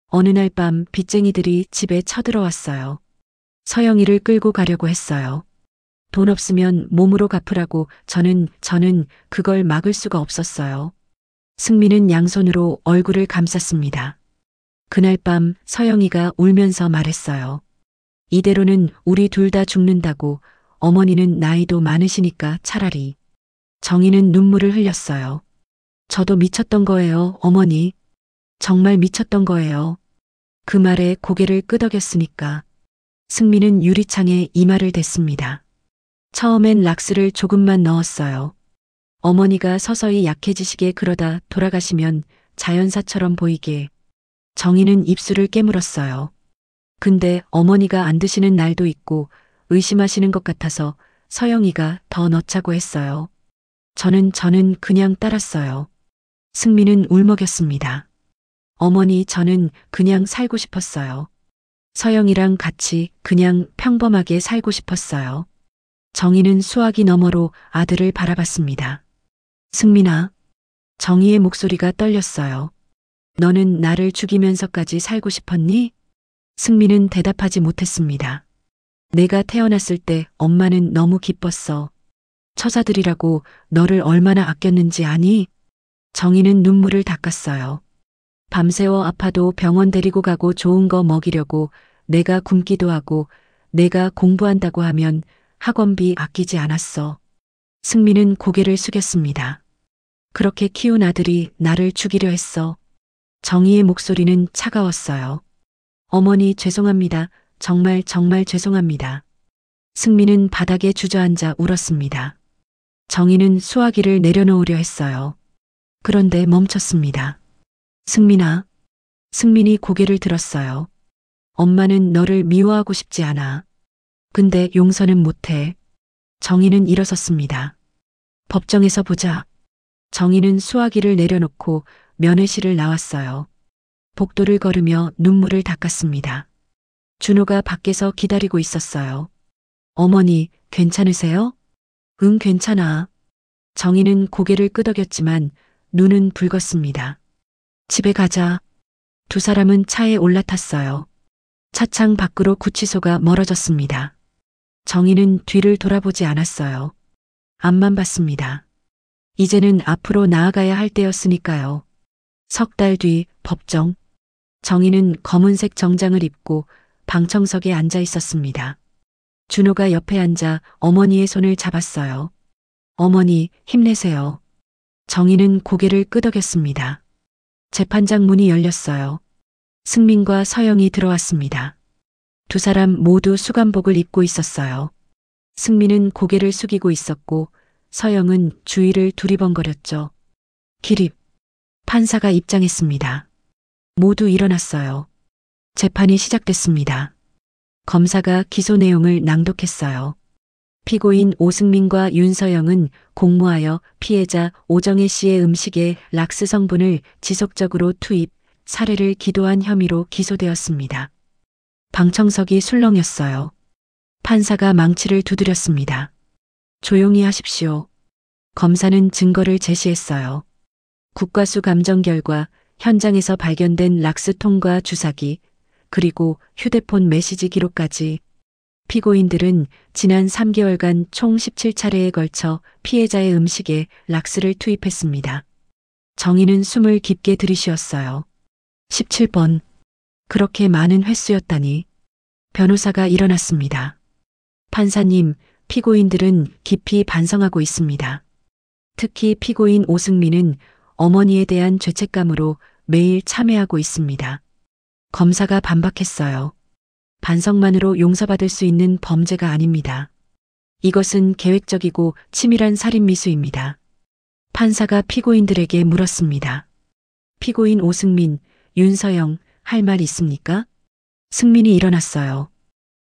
어느 날 밤 빚쟁이들이 집에 쳐들어왔어요. 서영이를 끌고 가려고 했어요. 돈 없으면 몸으로 갚으라고. 저는 그걸 막을 수가 없었어요. 승민은 양손으로 얼굴을 감쌌습니다. 그날 밤 서영이가 울면서 말했어요. 이대로는 우리 둘 다 죽는다고. 어머니는 나이도 많으시니까 차라리. 정희는 눈물을 흘렸어요. 저도 미쳤던 거예요, 어머니. 정말 미쳤던 거예요. 그 말에 고개를 끄덕였으니까. 승민은 유리창에 이마를 댔습니다. 처음엔 락스를 조금만 넣었어요. 어머니가 서서히 약해지시게 그러다 돌아가시면 자연사처럼 보이게. 정희는 입술을 깨물었어요. 근데 어머니가 안 드시는 날도 있고 의심하시는 것 같아서 서영이가 더 넣자고 했어요. 저는 그냥 따랐어요. 승민은 울먹였습니다. 어머니, 저는 그냥 살고 싶었어요. 서영이랑 같이 그냥 평범하게 살고 싶었어요. 정희는 수화기 너머로 아들을 바라봤습니다. 승민아. 정희의 목소리가 떨렸어요. 너는 나를 죽이면서까지 살고 싶었니? 승민은 대답하지 못했습니다. 내가 태어났을 때 엄마는 너무 기뻤어. 처자들이라고 너를 얼마나 아꼈는지 아니? 정희는 눈물을 닦았어요. 밤새워 아파도 병원 데리고 가고 좋은 거 먹이려고 내가 굶기도 하고 내가 공부한다고 하면 학원비 아끼지 않았어. 승민은 고개를 숙였습니다. 그렇게 키운 아들이 나를 죽이려 했어. 정희의 목소리는 차가웠어요. 어머니, 죄송합니다. 정말 죄송합니다. 승민은 바닥에 주저앉아 울었습니다. 정희는 수화기를 내려놓으려 했어요. 그런데 멈췄습니다. 승민아. 승민이 고개를 들었어요. 엄마는 너를 미워하고 싶지 않아. 근데 용서는 못해. 정희는 일어섰습니다. 법정에서 보자. 정희는 수화기를 내려놓고 면회실을 나왔어요. 복도를 걸으며 눈물을 닦았습니다. 준호가 밖에서 기다리고 있었어요. 어머니, 괜찮으세요? 응, 괜찮아. 정희는 고개를 끄덕였지만 눈은 붉었습니다. 집에 가자. 두 사람은 차에 올라탔어요. 차창 밖으로 구치소가 멀어졌습니다. 정희는 뒤를 돌아보지 않았어요. 앞만 봤습니다. 이제는 앞으로 나아가야 할 때였으니까요. 석 달 뒤 법정. 정희는 검은색 정장을 입고 방청석에 앉아 있었습니다. 준호가 옆에 앉아 어머니의 손을 잡았어요. 어머니, 힘내세요. 정희는 고개를 끄덕였습니다. 재판장 문이 열렸어요. 승민과 서영이 들어왔습니다. 두 사람 모두 수감복을 입고 있었어요. 승민은 고개를 숙이고 있었고 서영은 주위를 두리번거렸죠. 기립. 판사가 입장했습니다. 모두 일어났어요. 재판이 시작됐습니다. 검사가 기소 내용을 낭독했어요. 피고인 오승민과 윤서영은 공모하여 피해자 오정혜 씨의 음식에 락스 성분을 지속적으로 투입, 살해를 기도한 혐의로 기소되었습니다. 방청석이 술렁였어요. 판사가 망치를 두드렸습니다. 조용히 하십시오. 검사는 증거를 제시했어요. 국과수 감정 결과, 현장에서 발견된 락스통과 주사기, 그리고 휴대폰 메시지 기록까지. 피고인들은 지난 3개월간 총 17차례에 걸쳐 피해자의 음식에 락스를 투입했습니다. 정의는 숨을 깊게 들이쉬었어요. 17번. 그렇게 많은 횟수였다니. 변호사가 일어났습니다. 판사님, 피고인들은 깊이 반성하고 있습니다. 특히 피고인 오승민은 어머니에 대한 죄책감으로 매일 참회하고 있습니다. 검사가 반박했어요. 반성만으로 용서받을 수 있는 범죄가 아닙니다. 이것은 계획적이고 치밀한 살인미수입니다. 판사가 피고인들에게 물었습니다. 피고인 오승민, 윤서영, 할 말 있습니까? 승민이 일어났어요.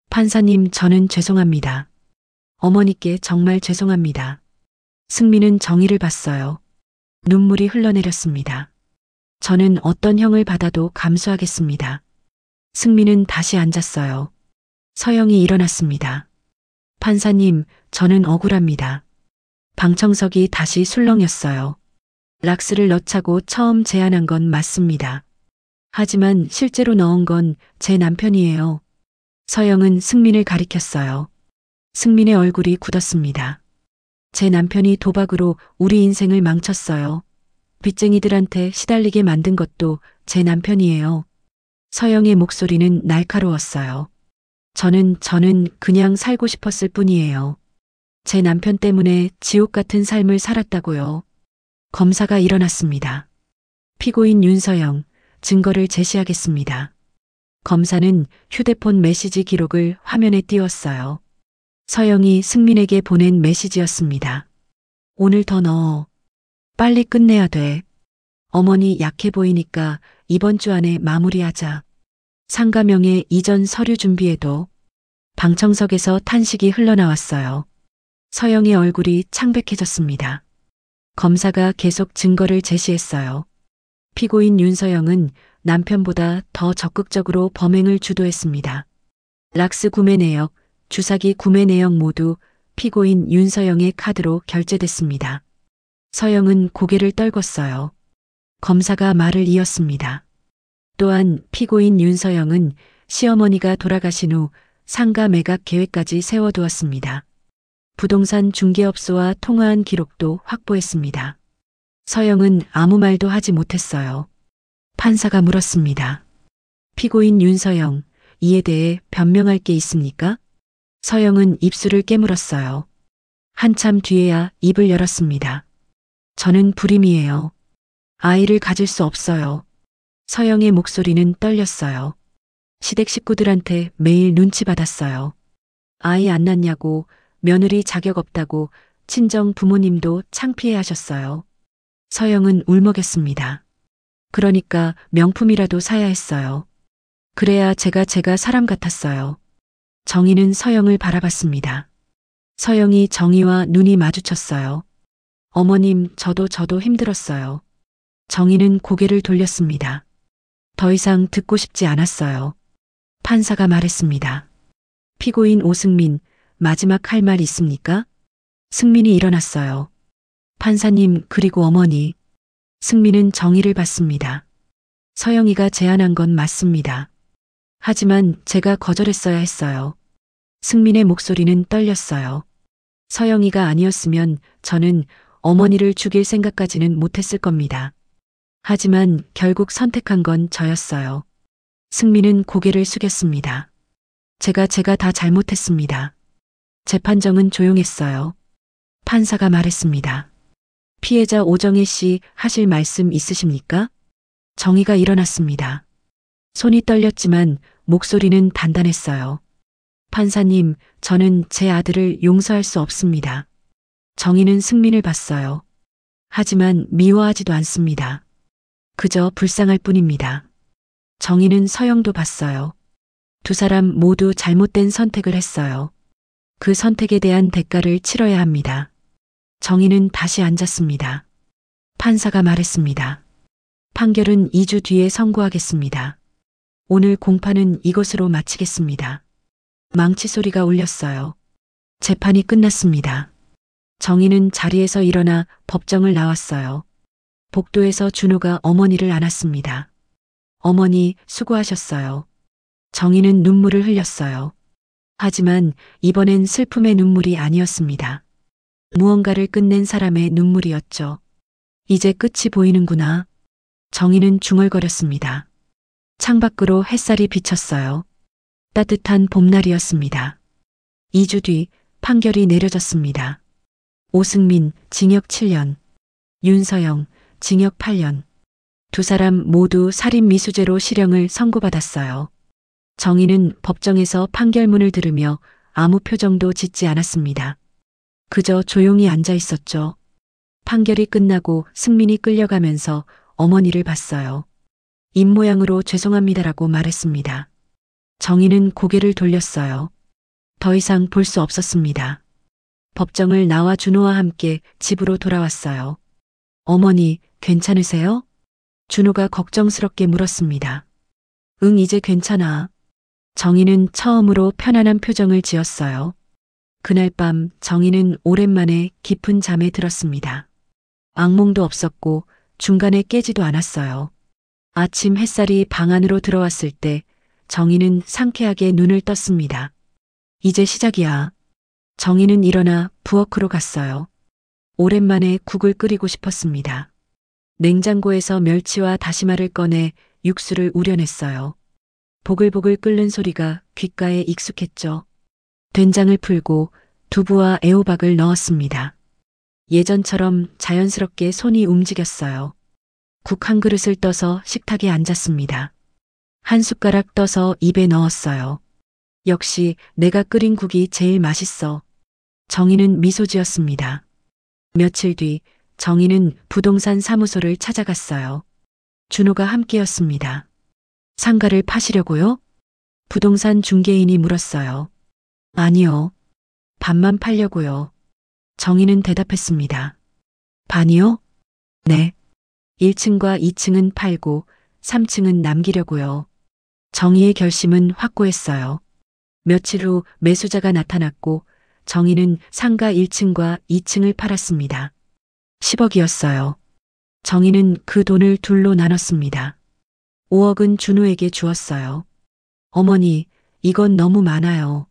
판사님, 저는 죄송합니다. 어머니께 정말 죄송합니다. 승민은 정의를 봤어요. 눈물이 흘러내렸습니다. 저는 어떤 형을 받아도 감수하겠습니다. 승민은 다시 앉았어요. 서영이 일어났습니다. 판사님, 저는 억울합니다. 방청석이 다시 술렁였어요. 락스를 넣자고 처음 제안한 건 맞습니다. 하지만 실제로 넣은 건 제 남편이에요. 서영은 승민을 가리켰어요. 승민의 얼굴이 굳었습니다. 제 남편이 도박으로 우리 인생을 망쳤어요. 빚쟁이들한테 시달리게 만든 것도 제 남편이에요. 서영의 목소리는 날카로웠어요. 저는 그냥 살고 싶었을 뿐이에요. 제 남편 때문에 지옥 같은 삶을 살았다고요. 검사가 일어났습니다. 피고인 윤서영, 증거를 제시하겠습니다. 검사는 휴대폰 메시지 기록을 화면에 띄웠어요. 서영이 승민에게 보낸 메시지였습니다. 오늘 더 넣어. 빨리 끝내야 돼. 어머니 약해 보이니까 이번 주 안에 마무리하자. 상가명의 이전 서류 준비해도. 방청석에서 탄식이 흘러나왔어요. 서영의 얼굴이 창백해졌습니다. 검사가 계속 증거를 제시했어요. 피고인 윤서영은 남편보다 더 적극적으로 범행을 주도했습니다. 락스 구매 내역, 주사기 구매 내역 모두 피고인 윤서영의 카드로 결제됐습니다. 서영은 고개를 떨궜어요. 검사가 말을 이었습니다. 또한 피고인 윤서영은 시어머니가 돌아가신 후 상가 매각 계획까지 세워두었습니다. 부동산 중개업소와 통화한 기록도 확보했습니다. 서영은 아무 말도 하지 못했어요. 판사가 물었습니다. 피고인 윤서영, 이에 대해 변명할 게 있습니까? 서영은 입술을 깨물었어요. 한참 뒤에야 입을 열었습니다. 저는 불임이에요. 아이를 가질 수 없어요. 서영의 목소리는 떨렸어요. 시댁 식구들한테 매일 눈치 받았어요. 아이 안 낳냐고, 며느리 자격 없다고 친정 부모님도 창피해 하셨어요. 서영은 울먹였습니다. 그러니까 명품이라도 사야 했어요. 그래야 제가 사람 같았어요. 정희는 서영을 바라봤습니다. 서영이 정희와 눈이 마주쳤어요. 어머님, 저도 힘들었어요. 정희는 고개를 돌렸습니다. 더 이상 듣고 싶지 않았어요. 판사가 말했습니다. 피고인 오승민, 마지막 할 말 있습니까? 승민이 일어났어요. 판사님, 그리고 어머니. 승민은 정의를 받습니다. 서영이가 제안한 건 맞습니다. 하지만 제가 거절했어야 했어요. 승민의 목소리는 떨렸어요. 서영이가 아니었으면 저는 어머니를 죽일 생각까지는 못했을 겁니다. 하지만 결국 선택한 건 저였어요. 승민은 고개를 숙였습니다. 제가 다 잘못했습니다. 재판정은 조용했어요. 판사가 말했습니다. 피해자 오정혜 씨 하실 말씀 있으십니까? 정희가 일어났습니다. 손이 떨렸지만 목소리는 단단했어요. 판사님, 저는 제 아들을 용서할 수 없습니다. 정희는 승민을 봤어요. 하지만 미워하지도 않습니다. 그저 불쌍할 뿐입니다. 정희는 서영도 봤어요. 두 사람 모두 잘못된 선택을 했어요. 그 선택에 대한 대가를 치러야 합니다. 정희는 다시 앉았습니다. 판사가 말했습니다. 판결은 2주 뒤에 선고하겠습니다. 오늘 공판은 이것으로 마치겠습니다. 망치 소리가 울렸어요. 재판이 끝났습니다. 정희는 자리에서 일어나 법정을 나왔어요. 복도에서 준호가 어머니를 안았습니다. 어머니 수고하셨어요. 정희는 눈물을 흘렸어요. 하지만 이번엔 슬픔의 눈물이 아니었습니다. 무언가를 끝낸 사람의 눈물이었죠. 이제 끝이 보이는구나. 정희는 중얼거렸습니다. 창밖으로 햇살이 비쳤어요. 따뜻한 봄날이었습니다. 2주 뒤 판결이 내려졌습니다. 오승민 징역 7년, 윤서영 징역 8년. 두 사람 모두 살인 미수죄로 실형을 선고받았어요. 정희는 법정에서 판결문을 들으며 아무 표정도 짓지 않았습니다. 그저 조용히 앉아 있었죠. 판결이 끝나고 승민이 끌려가면서 어머니를 봤어요. 입모양으로 죄송합니다라고 말했습니다. 정희는 고개를 돌렸어요. 더 이상 볼 수 없었습니다. 법정을 나와 준호와 함께 집으로 돌아왔어요. 어머니, 괜찮으세요? 준호가 걱정스럽게 물었습니다. 응, 이제 괜찮아. 정희는 처음으로 편안한 표정을 지었어요. 그날 밤 정희는 오랜만에 깊은 잠에 들었습니다. 악몽도 없었고 중간에 깨지도 않았어요. 아침 햇살이 방 안으로 들어왔을 때 정희는 상쾌하게 눈을 떴습니다. 이제 시작이야. 정희는 일어나 부엌으로 갔어요. 오랜만에 국을 끓이고 싶었습니다. 냉장고에서 멸치와 다시마를 꺼내 육수를 우려냈어요. 보글보글 끓는 소리가 귓가에 익숙했죠. 된장을 풀고 두부와 애호박을 넣었습니다. 예전처럼 자연스럽게 손이 움직였어요. 국 한 그릇을 떠서 식탁에 앉았습니다. 한 숟가락 떠서 입에 넣었어요. 역시 내가 끓인 국이 제일 맛있어. 정희는 미소 지었습니다. 며칠 뒤 정희는 부동산 사무소를 찾아갔어요. 준호가 함께였습니다. 상가를 파시려고요? 부동산 중개인이 물었어요. 아니요. 반만 팔려고요. 정희는 대답했습니다. 반이요? 네. 1층과 2층은 팔고 3층은 남기려고요. 정희의 결심은 확고했어요. 며칠 후 매수자가 나타났고 정희는 상가 1층과 2층을 팔았습니다. 10억이었어요. 정희는 그 돈을 둘로 나눴습니다. 5억은 준호에게 주었어요. 어머니, 이건 너무 많아요.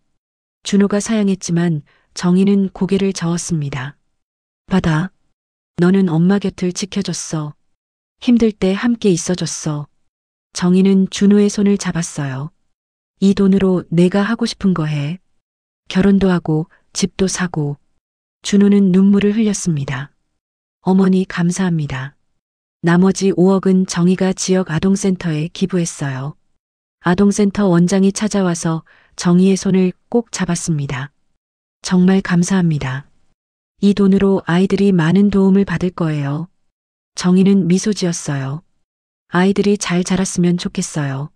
준호가 사양했지만 정희는 고개를 저었습니다. 받아. 너는 엄마 곁을 지켜줬어. 힘들 때 함께 있어줬어. 정희는 준호의 손을 잡았어요. 이 돈으로 내가 하고 싶은 거 해. 결혼도 하고 집도 사고. 준호는 눈물을 흘렸습니다. 어머니 감사합니다. 나머지 5억은 정희가 지역 아동센터에 기부했어요. 아동센터 원장이 찾아와서 정희의 손을 꼭 잡았습니다. 정말 감사합니다. 이 돈으로 아이들이 많은 도움을 받을 거예요. 정희는 미소 지었어요. 아이들이 잘 자랐으면 좋겠어요.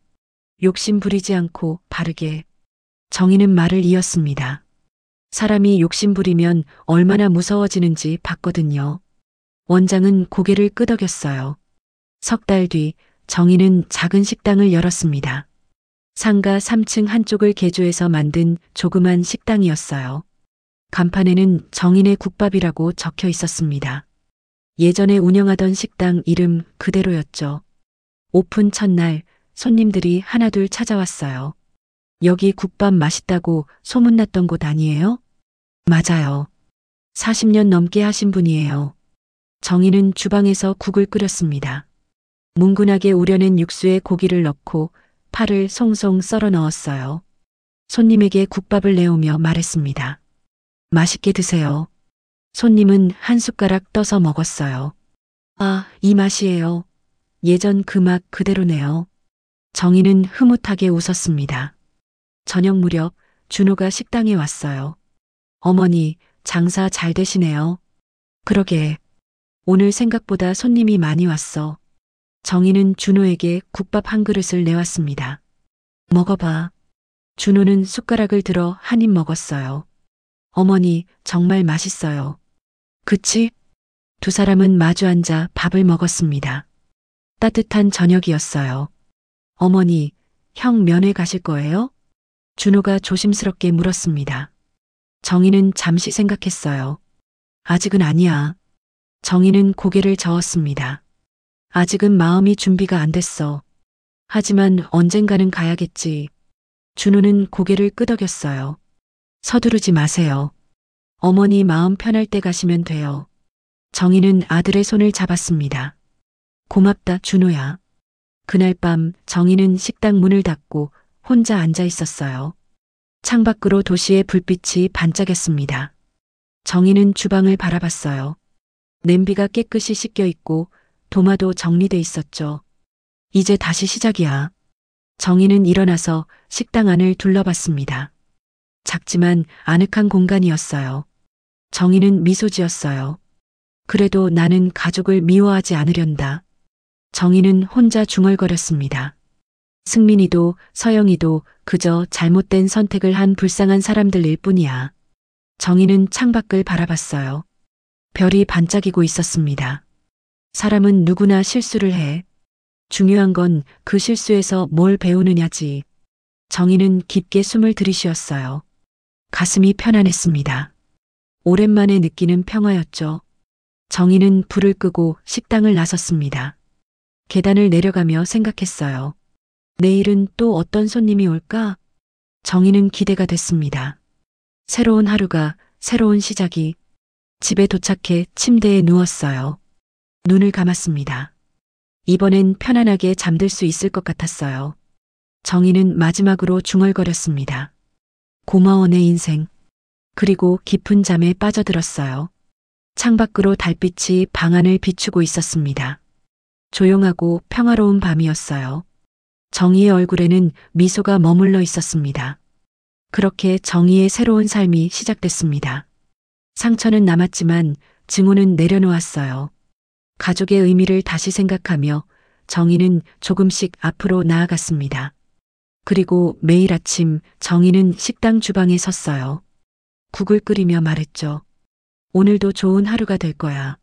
욕심 부리지 않고 바르게. 정희는 말을 이었습니다. 사람이 욕심 부리면 얼마나 무서워지는지 봤거든요. 원장은 고개를 끄덕였어요. 석 달 뒤 정희는 작은 식당을 열었습니다. 상가 3층 한쪽을 개조해서 만든 조그만 식당이었어요. 간판에는 정인의 국밥이라고 적혀 있었습니다. 예전에 운영하던 식당 이름 그대로였죠. 오픈 첫날 손님들이 하나둘 찾아왔어요. 여기 국밥 맛있다고 소문났던 곳 아니에요? 맞아요. 40년 넘게 하신 분이에요. 정희는 주방에서 국을 끓였습니다. 뭉근하게 우려낸 육수에 고기를 넣고 파를 송송 썰어 넣었어요. 손님에게 국밥을 내오며 말했습니다. 맛있게 드세요. 손님은 한 숟가락 떠서 먹었어요. 아, 이 맛이에요. 예전 그 맛 그대로네요. 정희는 흐뭇하게 웃었습니다. 저녁 무렵 준호가 식당에 왔어요. 어머니, 장사 잘 되시네요. 그러게. 오늘 생각보다 손님이 많이 왔어. 정희는 준호에게 국밥 한 그릇을 내왔습니다. 먹어봐. 준호는 숟가락을 들어 한 입 먹었어요. 어머니, 정말 맛있어요. 그치? 두 사람은 마주 앉아 밥을 먹었습니다. 따뜻한 저녁이었어요. 어머니, 형 면회 가실 거예요? 준호가 조심스럽게 물었습니다. 정희는 잠시 생각했어요. 아직은 아니야. 정희는 고개를 저었습니다. 아직은 마음이 준비가 안 됐어. 하지만 언젠가는 가야겠지. 준호는 고개를 끄덕였어요. 서두르지 마세요. 어머니 마음 편할 때 가시면 돼요. 정희는 아들의 손을 잡았습니다. 고맙다, 준호야. 그날 밤 정희는 식당 문을 닫고 혼자 앉아 있었어요. 창밖으로 도시의 불빛이 반짝였습니다. 정희는 주방을 바라봤어요. 냄비가 깨끗이 씻겨 있고 도마도 정리돼 있었죠. 이제 다시 시작이야. 정희는 일어나서 식당 안을 둘러봤습니다. 작지만 아늑한 공간이었어요. 정희는 미소 지었어요. 그래도 나는 가족을 미워하지 않으련다. 정희는 혼자 중얼거렸습니다. 승민이도 서영이도 그저 잘못된 선택을 한 불쌍한 사람들일 뿐이야. 정희는 창밖을 바라봤어요. 별이 반짝이고 있었습니다. 사람은 누구나 실수를 해. 중요한 건 그 실수에서 뭘 배우느냐지. 정희는 깊게 숨을 들이쉬었어요. 가슴이 편안했습니다. 오랜만에 느끼는 평화였죠. 정희는 불을 끄고 식당을 나섰습니다. 계단을 내려가며 생각했어요. 내일은 또 어떤 손님이 올까? 정희는 기대가 됐습니다. 새로운 하루가, 새로운 시작이. 집에 도착해 침대에 누웠어요. 눈을 감았습니다. 이번엔 편안하게 잠들 수 있을 것 같았어요. 정희는 마지막으로 중얼거렸습니다. 고마워 내 인생. 그리고 깊은 잠에 빠져들었어요. 창밖으로 달빛이 방 안을 비추고 있었습니다. 조용하고 평화로운 밤이었어요. 정희의 얼굴에는 미소가 머물러 있었습니다. 그렇게 정희의 새로운 삶이 시작됐습니다. 상처는 남았지만 증오는 내려놓았어요. 가족의 의미를 다시 생각하며 정희는 조금씩 앞으로 나아갔습니다. 그리고 매일 아침 정희는 식당 주방에 섰어요. 국을 끓이며 말했죠. 오늘도 좋은 하루가 될 거야.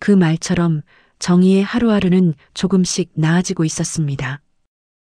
그 말처럼 정희의 하루하루는 조금씩 나아지고 있었습니다.